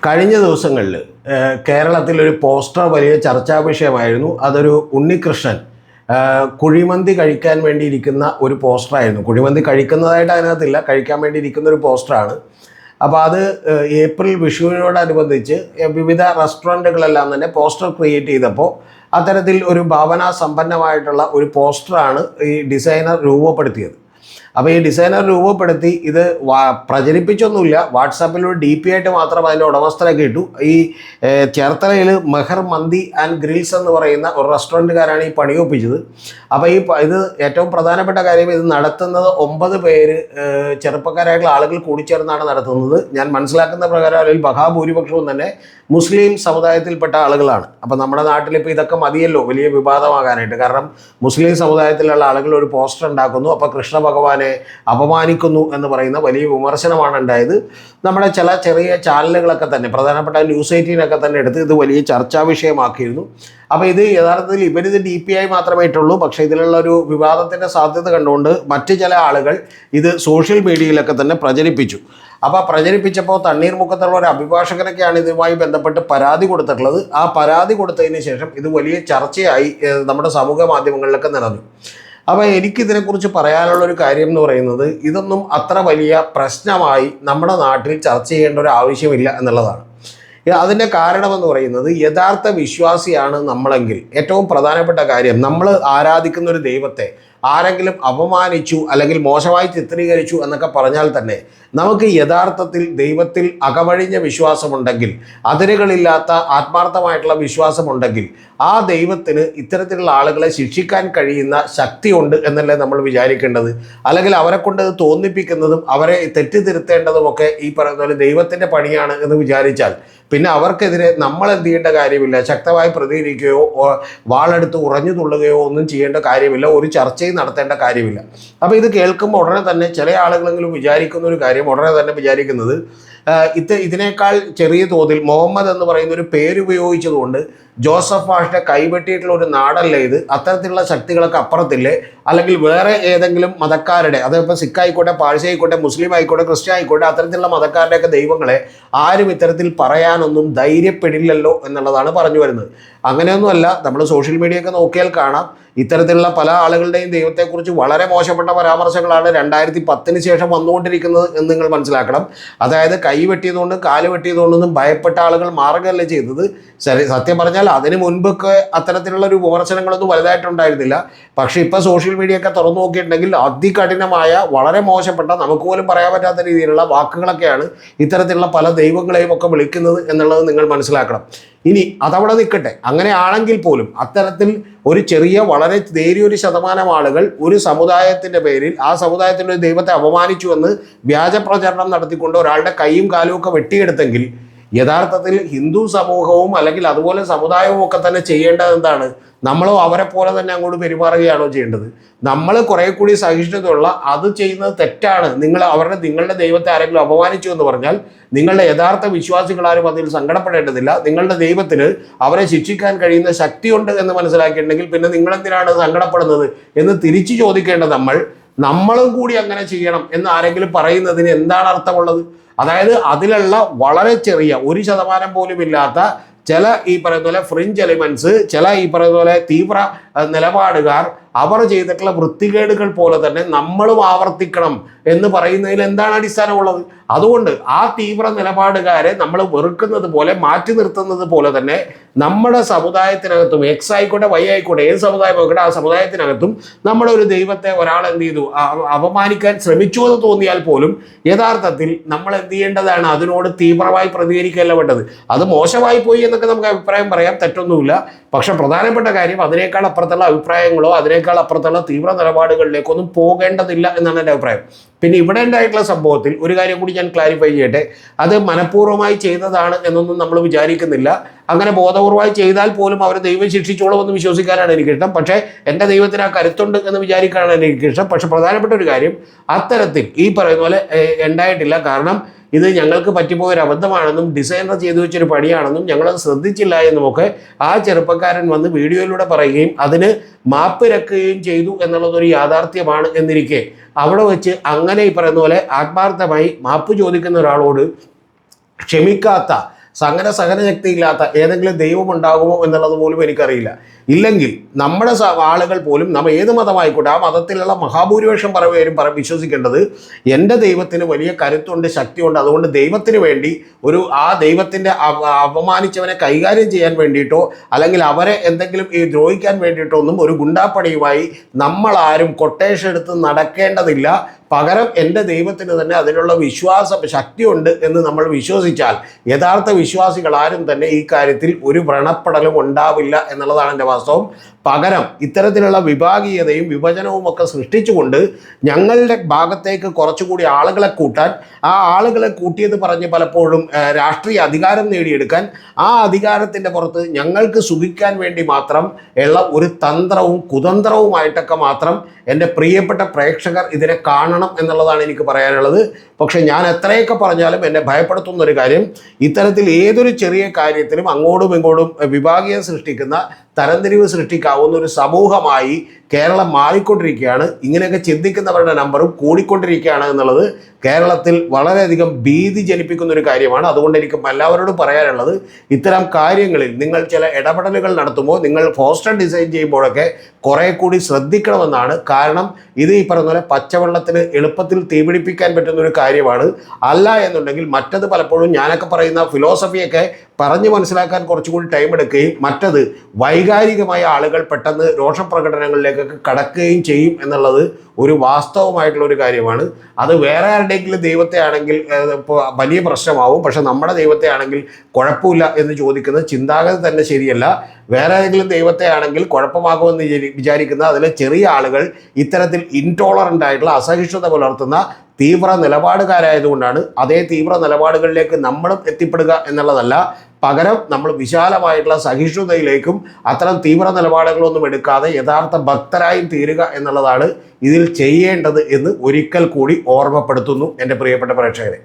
കഴിഞ്ഞ ദിവസങ്ങളിൽ കേരളത്തിലൊരു പോസ്റ്റർ വലിയ ചർച്ചാ വിഷയമായിരുന്നു. അതൊരു ഉണ്ണികൃഷ്ണൻ കുഴിമന്തി കഴിക്കാൻ വേണ്ടി ഇരിക്കുന്ന ഒരു പോസ്റ്ററായിരുന്നു. കുഴിമന്തി കഴിക്കുന്നതായിട്ട് അതിനകത്തില്ല, കഴിക്കാൻ വേണ്ടി ഇരിക്കുന്ന ഒരു പോസ്റ്ററാണ്. അപ്പോൾ അത് ഏപ്രിൽ വിഷുവിനോടനുബന്ധിച്ച് വിവിധ റെസ്റ്റോറൻറ്റുകളെല്ലാം തന്നെ പോസ്റ്റർ ക്രിയേറ്റ് ചെയ്തപ്പോൾ അത്തരത്തിൽ ഒരു ഭാവനാ സമ്പന്നമായിട്ടുള്ള ഒരു പോസ്റ്ററാണ് ഈ ഡിസൈനർ രൂപപ്പെടുത്തിയത്. അപ്പോൾ ഈ ഡിസൈനർ രൂപപ്പെടുത്തി ഇത് പ്രചരിപ്പിച്ചൊന്നുമില്ല. വാട്സാപ്പിൽ ഒരു DP ആയിട്ട് മാത്രം അതിൻ്റെ ഉടമസ്ഥരൊക്കെ ഇട്ടു. ഈ ചേർത്തലയിൽ മെഹർ മന്തി ആൻഡ് ഗ്രിൽസ് എന്ന് പറയുന്ന ഒരു റെസ്റ്റോറൻറ്റുകാരാണ് ഈ പണിയൊപ്പിച്ചത്. അപ്പോൾ ഇത് ഏറ്റവും പ്രധാനപ്പെട്ട കാര്യം, ഇത് നടത്തുന്നത് 9 പേര് ചെറുപ്പക്കാരായിട്ടുള്ള ആളുകൾ കൂടിച്ചേർന്നാണ് നടത്തുന്നത്. ഞാൻ മനസ്സിലാക്കുന്ന പ്രകാരം അതിൽ മഹാഭൂരിപക്ഷവും തന്നെ മുസ്ലിം സമുദായത്തിൽപ്പെട്ട ആളുകളാണ്. അപ്പോൾ നമ്മുടെ നാട്ടിലിപ്പോൾ ഇതൊക്കെ മതിയല്ലോ വലിയ വിവാദമാകാനായിട്ട്. കാരണം മുസ്ലിം സമുദായത്തിലുള്ള ആളുകൾ ഒരു പോസ്റ്റർ ഉണ്ടാക്കുന്നു, അപ്പോൾ കൃഷ്ണ ഭഗവാനെ അപമാനിക്കുന്നു എന്ന് പറയുന്ന വലിയ വിമർശനമാണ് ഉണ്ടായത്. നമ്മുടെ ചെറിയ ചാനലുകളൊക്കെ തന്നെ, പ്രധാനപ്പെട്ട ന്യൂസ് 18 തന്നെ എടുത്ത് ഇത് വലിയ ചർച്ചാ വിഷയമാക്കിയിരുന്നു. അപ്പോൾ ഇത് യഥാർത്ഥത്തിൽ ഇവരിത് DP ആയി മാത്രമേ ഇട്ടുള്ളൂ. പക്ഷേ ഇതിലുള്ള ഒരു വിവാദത്തിൻ്റെ സാധ്യത കണ്ടുകൊണ്ട് മറ്റ് ചില ആളുകൾ ഇത് സോഷ്യൽ മീഡിയയിലൊക്കെ തന്നെ പ്രചരിപ്പിച്ചു. അപ്പോൾ പ്രചരിപ്പിച്ചപ്പോൾ തണ്ണീർമുക്കത്തുള്ള ഒരു അഭിഭാഷകനൊക്കെയാണ് ഇതുമായി ബന്ധപ്പെട്ട് പരാതി കൊടുത്തിട്ടുള്ളത്. ആ പരാതി കൊടുത്തതിന് ശേഷം ഇത് വലിയ ചർച്ചയായി നമ്മുടെ സമൂഹ മാധ്യമങ്ങളിലൊക്കെ നിറഞ്ഞു. അപ്പോൾ എനിക്കിതിനെക്കുറിച്ച് പറയാനുള്ളൊരു കാര്യം എന്ന് പറയുന്നത്, ഇതൊന്നും അത്ര വലിയ പ്രശ്നമായി നമ്മുടെ നാട്ടിൽ ചർച്ച ചെയ്യേണ്ട ഒരു ആവശ്യമില്ല എന്നുള്ളതാണ്. അതിൻ്റെ കാരണമെന്ന് പറയുന്നത്, യഥാർത്ഥ വിശ്വാസിയാണ് നമ്മളെങ്കിൽ ഏറ്റവും പ്രധാനപ്പെട്ട കാര്യം, നമ്മൾ ആരാധിക്കുന്ന ഒരു ദൈവത്തെ ആരെങ്കിലും അപമാനിച്ചു അല്ലെങ്കിൽ മോശമായി ചിത്രീകരിച്ചു എന്നൊക്കെ പറഞ്ഞാൽ തന്നെ നമുക്ക് യഥാർത്ഥത്തിൽ ദൈവത്തിൽ അകമഴിഞ്ഞ വിശ്വാസമുണ്ടെങ്കിൽ, അതിരുകളില്ലാത്ത ആത്മാർത്ഥമായിട്ടുള്ള വിശ്വാസമുണ്ടെങ്കിൽ ആ ദൈവത്തിന് ഇത്തരത്തിലുള്ള ആളുകളെ ശിക്ഷിക്കാൻ കഴിയുന്ന ശക്തിയുണ്ട് എന്നല്ലേ നമ്മൾ വിചാരിക്കേണ്ടത്. അല്ലെങ്കിൽ അവരെ കൊണ്ട് തോന്നിപ്പിക്കുന്നതും അവരെ തെറ്റിതിരുത്തേണ്ടതുമൊക്കെ ഈ പറയുന്ന പോലെ ദൈവത്തിൻ്റെ പണിയാണ് എന്ന് വിചാരിച്ചാൽ പിന്നെ അവർക്കെതിരെ നമ്മൾ എന്ത് ചെയ്യേണ്ട കാര്യമില്ല. ശക്തമായി പ്രതികരിക്കുകയോ വാളെടുത്ത് ഉറഞ്ഞു തുള്ളുകയോ ഒന്നും ചെയ്യേണ്ട കാര്യമില്ല. ഒരു ചർച്ചയും നടത്തേണ്ട കാര്യമില്ല. അപ്പോൾ ഇത് കേൾക്കുമ്പോൾ ഉടനെ തന്നെ ചില ആളുകളെങ്കിലും വിചാരിക്കുന്ന ഒരു കാര്യം, ഉടനെ തന്നെ വിചാരിക്കുന്നത് ഇതിനേക്കാൾ ചെറിയ തോതിൽ മുഹമ്മദ് എന്ന് പറയുന്ന ഒരു പേരുപയോഗിച്ചതുകൊണ്ട് ജോസഫ് മാഷിനെ കൈവെട്ടിയിട്ടുള്ള ഒരു നാടല്ലേ ഇത്, അത്തരത്തിലുള്ള ശക്തികളൊക്കെ അപ്പുറത്തില്ലേ, അല്ലെങ്കിൽ വേറെ ഏതെങ്കിലും മതക്കാരുടെ, അതിപ്പോൾ സിഖ് ആയിക്കോട്ടെ, പാഴ്സി ആയിക്കോട്ടെ, മുസ്ലിം ആയിക്കോട്ടെ, ക്രിസ്ത്യൻ ആയിക്കോട്ടെ, അത്തരത്തിലുള്ള മതക്കാരുടെയൊക്കെ ദൈവങ്ങളെ ആരും ഇത്തരത്തിൽ പറയാനൊന്നും ധൈര്യപ്പെടില്ലല്ലോ എന്നുള്ളതാണ് പറഞ്ഞു വരുന്നത്. അങ്ങനെയൊന്നുമല്ല. നമ്മൾ സോഷ്യൽ മീഡിയ ഒക്കെ നോക്കിയാൽ കാണാം, ഇത്തരത്തിലുള്ള പല ആളുകളുടെയും ദൈവത്തെക്കുറിച്ച് വളരെ മോശപ്പെട്ട പരാമർശങ്ങളാണ് 2010 ശേഷം വന്നുകൊണ്ടിരിക്കുന്നത് എന്ന് നിങ്ങൾ മനസ്സിലാക്കണം. അതായത് കൈ വെട്ടിയതുകൊണ്ടും കാല് വെട്ടിയതുകൊണ്ടൊന്നും ഭയപ്പെട്ട ആളുകൾ മാറുകയല്ല ചെയ്തത്. സത്യം പറഞ്ഞാൽ അതിന് മുൻപൊക്കെ അത്തരത്തിലുള്ള ഒരു വിമർശനങ്ങളൊന്നും വലുതായിട്ടുണ്ടായിരുന്നില്ല. പക്ഷേ ഇപ്പോൾ സോഷ്യൽ മീഡിയ ഒക്കെ തുറന്നു നോക്കിയിട്ടുണ്ടെങ്കിൽ അതികഠിനമായ, വളരെ മോശപ്പെട്ട, നമുക്ക് പോലും പറയാൻ പറ്റാത്ത രീതിയിലുള്ള വാക്കുകളൊക്കെയാണ് ഇത്തരത്തിലുള്ള പല ദൈവങ്ങളെയും ഒക്കെ വിളിക്കുന്നത് എന്നുള്ളത് നിങ്ങൾ മനസ്സിലാക്കണം. ഇനി അതവിടെ നിൽക്കട്ടെ. അങ്ങനെയാണെങ്കിൽ പോലും അത്തരത്തിൽ ഒരു ചെറിയ, വളരെ നേരിയൊരു ശതമാനം ആളുകൾ ഒരു സമുദായത്തിൻ്റെ പേരിൽ ആ സമുദായത്തിൻ്റെ ഒരു ദൈവത്തെ അപമാനിച്ചു എന്ന് വ്യാജ പ്രചരണം നടത്തിക്കൊണ്ട് ഒരാളുടെ കൈയും കാലും ഒക്കെ വെട്ടിയെടുത്തെങ്കിൽ യഥാർത്ഥത്തിൽ ഹിന്ദു സമൂഹവും അല്ലെങ്കിൽ അതുപോലെ സമുദായവും ഒക്കെ തന്നെ ചെയ്യേണ്ടത് എന്താണ്? നമ്മളോ അവരെ പോലെ തന്നെ അങ്ങോട്ട് പെരുമാറുകയാണോ ചെയ്യേണ്ടത്? നമ്മൾ കുറേ കൂടി സഹിഷ്ണുതയുള്ള, അത് ചെയ്യുന്നത് തെറ്റാണ്, നിങ്ങളുടെ ദൈവത്തെ ആരെങ്കിലും അപമാനിച്ചു എന്ന് പറഞ്ഞാൽ നിങ്ങളുടെ യഥാർത്ഥ വിശ്വാസികളാരും അതിൽ സങ്കടപ്പെടേണ്ടതില്ല. നിങ്ങളുടെ ദൈവത്തിന് അവരെ ശിക്ഷിക്കാൻ കഴിയുന്ന ശക്തിയുണ്ട് എന്ന് മനസ്സിലാക്കിയിട്ടുണ്ടെങ്കിൽ പിന്നെ നിങ്ങളെന്തിനാണ് സങ്കടപ്പെടുന്നത് എന്ന് തിരിച്ചു ചോദിക്കേണ്ടത് നമ്മളും കൂടി അങ്ങനെ ചെയ്യണം എന്ന് ആരെങ്കിലും പറയുന്നതിന് എന്താണ് അർത്ഥമുള്ളത്? അതായത് അതിലുള്ള വളരെ ചെറിയ 1% പോലും ഇല്ലാത്ത ചില ഈ പറയുന്ന പോലെ ഫ്രിഞ്ച് എലിമെന്റ്സ്, ചില ഈ പറയുന്ന പോലെ തീവ്ര നിലപാടുകാർ അവർ ചെയ്തിട്ടുള്ള വൃത്തികേടുകൾ പോലെ തന്നെ നമ്മളും ആവർത്തിക്കണം എന്ന് പറയുന്നതിൽ എന്താണ് അടിസ്ഥാനമുള്ളത്? അതുകൊണ്ട് ആ തീവ്ര നിലപാടുകാരെ നമ്മൾ വെറുക്കുന്നത് പോലെ, മാറ്റി നിർത്തുന്നത് പോലെ തന്നെ നമ്മുടെ സമുദായത്തിനകത്തും, X ആയിക്കോട്ടെ, Y ആയിക്കോട്ടെ, ഏത് സമുദായം ആയിക്കോട്ടെ, ആ സമുദായത്തിനകത്തും നമ്മുടെ ഒരു ദൈവത്തെ ഒരാൾ എന്ത് ചെയ്തു, അപമാനിക്കാൻ ശ്രമിച്ചു എന്ന് തോന്നിയാൽ പോലും യഥാർത്ഥത്തിൽ നമ്മൾ എന്ത് ചെയ്യേണ്ടതാണ്? അതിനോട് തീവ്രമായി പ്രതികരിക്കുകയല്ല വേണ്ടത്. അത് മോശമായി പോയി എന്നൊക്കെ നമുക്ക് അഭിപ്രായം പറയാം, തെറ്റൊന്നുമില്ല. പക്ഷെ പ്രധാനപ്പെട്ട കാര്യം, അതിനേക്കാൾ അപ്പുറത്തുള്ള അഭിപ്രായങ്ങളോ അതിനേക്കാൾ അപ്പുറത്തുള്ള തീവ്ര നിലപാടുകളിലേക്കൊന്നും പോകേണ്ടതില്ല എന്നാണ് എൻ്റെ അഭിപ്രായം. പിന്നെ ഇവിടെ ഉണ്ടായിട്ടുള്ള സംഭവത്തിൽ ഒരു കാര്യം കൂടി ഞാൻ ക്ലാരിഫൈ ചെയ്യട്ടെ. അത് മനഃപൂർവ്വമായി ചെയ്തതാണ് എന്നൊന്നും നമ്മൾ വിചാരിക്കുന്നില്ല. അങ്ങനെ ബോധപൂർവമായി ചെയ്താൽ പോലും അവർ ദൈവം ശിക്ഷിച്ചോളും എന്ന് വിശ്വസിക്കാനാണ് എനിക്കിഷ്ടം. പക്ഷേ എൻ്റെ ദൈവത്തിന് ആ കരുത്തുണ്ട് എന്ന് വിചാരിക്കാനാണ് എനിക്കിഷ്ടം. പക്ഷെ പ്രധാനപ്പെട്ട ഒരു കാര്യം, അത്തരത്തിൽ ഈ പറയുന്ന പോലെ ഉണ്ടായിട്ടില്ല. കാരണം ഇത് ഞങ്ങൾക്ക് പറ്റിപ്പോയൊരു അബദ്ധമാണെന്നും ഡിസൈനർ ചെയ്തു വെച്ചൊരു പണിയാണെന്നും ഞങ്ങളത് ശ്രദ്ധിച്ചില്ല എന്നുമൊക്കെ ആ ചെറുപ്പക്കാരൻ വന്ന് വീഡിയോയിലൂടെ പറയുകയും അതിന് മാപ്പിരക്കുകയും ചെയ്തു എന്നുള്ളതൊരു യാഥാർത്ഥ്യമാണ് എന്നിരിക്കെ അവിടെ വെച്ച് അങ്ങനെ ഈ പറയുന്ന പോലെ ആത്മാർത്ഥമായി മാപ്പ് ചോദിക്കുന്ന ഒരാളോട് ക്ഷമിക്കാത്ത സഹനശക്തി ഇല്ലാത്ത ഏതെങ്കിലും ദൈവം ഉണ്ടാകുമോ എന്നുള്ളത് പോലും എനിക്കറിയില്ല. ഇല്ലെങ്കിൽ നമ്മുടെ ആളുകൾ പോലും നമ്മൾ ഏത് മതമായിക്കോട്ടെ ആ മതത്തിലുള്ള മഹാഭൂരിപക്ഷം പേരും വിശ്വസിക്കേണ്ടത് എൻ്റെ ദൈവത്തിന് വലിയ കരുത്തുണ്ട്, ശക്തിയുണ്ട്, അതുകൊണ്ട് ദൈവത്തിന് വേണ്ടി ആ ദൈവത്തിൻ്റെ അപമാനിച്ചവനെ കൈകാര്യം ചെയ്യാൻ വേണ്ടിയിട്ടോ അല്ലെങ്കിൽ അവരെ എന്തെങ്കിലും ദ്രോഹിക്കാൻ വേണ്ടിയിട്ടോ ഒന്നും ഒരു ഗുണ്ടാപ്പണിയുമായി നമ്മളാരും കൊട്ടേഷൻ എടുത്ത് നടക്കേണ്ടതില്ല. പകരം എൻ്റെ ദൈവത്തിന് തന്നെ അതിനുള്ള ശക്തിയുണ്ട് എന്ന് നമ്മൾ വിശ്വസിച്ചാൽ യഥാർത്ഥ വിശ്വാസികൾ ആരും തന്നെ ഈ കാര്യത്തിൽ ഒരു വ്രണപ്പെടലും ഉണ്ടാവില്ല എന്നുള്ളതാണ് എൻ്റെ വാസ്തവം. പകരം ഇത്തരത്തിലുള്ള വിഭാഗീയതയും വിഭജനവും ഒക്കെ സൃഷ്ടിച്ചുകൊണ്ട് ഞങ്ങളുടെ ഭാഗത്തേക്ക് കുറച്ചുകൂടി ആളുകളെ കൂട്ടാൻ, ആ ആളുകളെ കൂട്ടിയത് പറഞ്ഞ് പലപ്പോഴും രാഷ്ട്രീയ അധികാരം നേടിയെടുക്കാൻ, ആ അധികാരത്തിൻ്റെ പുറത്ത് ഞങ്ങൾക്ക് സുഖിക്കാൻ വേണ്ടി മാത്രം ഉള്ള ഒരു തന്ത്രവും കുതന്ത്രവുമായിട്ടൊക്കെ മാത്രം എൻ്റെ പ്രിയപ്പെട്ട പ്രേക്ഷകർ ഇതിനെ കാണണം എന്നുള്ളതാണ് എനിക്ക് പറയാനുള്ളത്. പക്ഷെ ഞാൻ എത്രയൊക്കെ പറഞ്ഞാലും എന്നെ ഭയപ്പെടുത്തുന്ന ഒരു കാര്യം, ഇത്തരത്തിൽ ഏതൊരു ചെറിയ കാര്യത്തിലും അങ്ങോട്ടും ഇങ്ങോട്ടും വിഭാഗീയത സൃഷ്ടിക്കുന്ന, തരംതിരിവ് സൃഷ്ടിക്കാവുന്ന ഒരു സമൂഹമായി കേരളം മാറിക്കൊണ്ടിരിക്കുകയാണ്. ഇങ്ങനെയൊക്കെ ചിന്തിക്കുന്നവരുടെ നമ്പറും കൂടിക്കൊണ്ടിരിക്കുകയാണ് എന്നുള്ളത് കേരളത്തിൽ വളരെയധികം ഭീതി ജനിപ്പിക്കുന്ന ഒരു കാര്യമാണ്. അതുകൊണ്ട് എനിക്ക് എല്ലാവരോടും പറയാനുള്ളത്, ഇത്തരം കാര്യങ്ങളിൽ നിങ്ങൾ ചില ഇടപെടലുകൾ നടത്തുമ്പോൾ, നിങ്ങൾ പോസ്റ്റർ ഡിസൈൻ ചെയ്യുമ്പോഴൊക്കെ കുറേ കൂടി ശ്രദ്ധിക്കണമെന്നാണ്. കാരണം ഇത് ഈ പറഞ്ഞ പോലെ പച്ചവെള്ളത്തിന് എളുപ്പത്തിൽ തീപിടിപ്പിക്കാൻ പറ്റുന്ന ഒരു കാര്യമാണ്. അല്ല എന്നുണ്ടെങ്കിൽ മറ്റത് പലപ്പോഴും ഞാനൊക്കെ പറയുന്ന ഫിലോസഫിയൊക്കെ പറഞ്ഞ് മനസ്സിലാക്കാൻ കുറച്ചുകൂടി ടൈം എടുക്കുകയും മറ്റത് വൈകാരികമായ ആളുകൾ പെട്ടെന്ന് രോഷപ്രകടനങ്ങളിലേക്കൊക്കെ കടക്കുകയും ചെയ്യും എന്നുള്ളത് ഒരു വാസ്തവമായിട്ടുള്ള ഒരു കാര്യമാണ്. അത് വേറെ ആരുടെയെങ്കിലും ദൈവത്തെ ആണെങ്കിൽ വലിയ പ്രശ്നമാവും. പക്ഷെ നമ്മുടെ ദൈവത്തെ ആണെങ്കിൽ കുഴപ്പമില്ല എന്ന് ചോദിക്കുന്ന ചിന്താഗതി തന്നെ ശരിയല്ല. വേറെ ഏതെങ്കിലും ദൈവത്തെ ആണെങ്കിൽ കുഴപ്പമാകുമെന്ന് വിചാരിക്കുന്ന അതിലെ ചെറിയ ആളുകൾ ഇത്തരത്തിൽ ഇൻടോളറൻ്റ് ആയിട്ടുള്ള അസഹിഷ്ണുത പുലർത്തുന്ന തീവ്ര നിലപാടുകാരായതുകൊണ്ടാണ്. അതേ തീവ്ര നിലപാടുകളിലേക്ക് നമ്മളും എത്തിപ്പെടുക എന്നുള്ളതല്ല, പകരം നമ്മൾ വിശാലമായിട്ടുള്ള സഹിഷ്ണുതയിലേക്കും അത്തരം തീവ്ര നിലപാടുകളൊന്നും എടുക്കാതെ യഥാർത്ഥ ഭക്തരായും തീരുക എന്നുള്ളതാണ് ഇതിൽ ചെയ്യേണ്ടത് എന്ന് ഒരിക്കൽ കൂടി ഓർമ്മപ്പെടുത്തുന്നു എൻ്റെ പ്രിയപ്പെട്ട പ്രേക്ഷകരെ.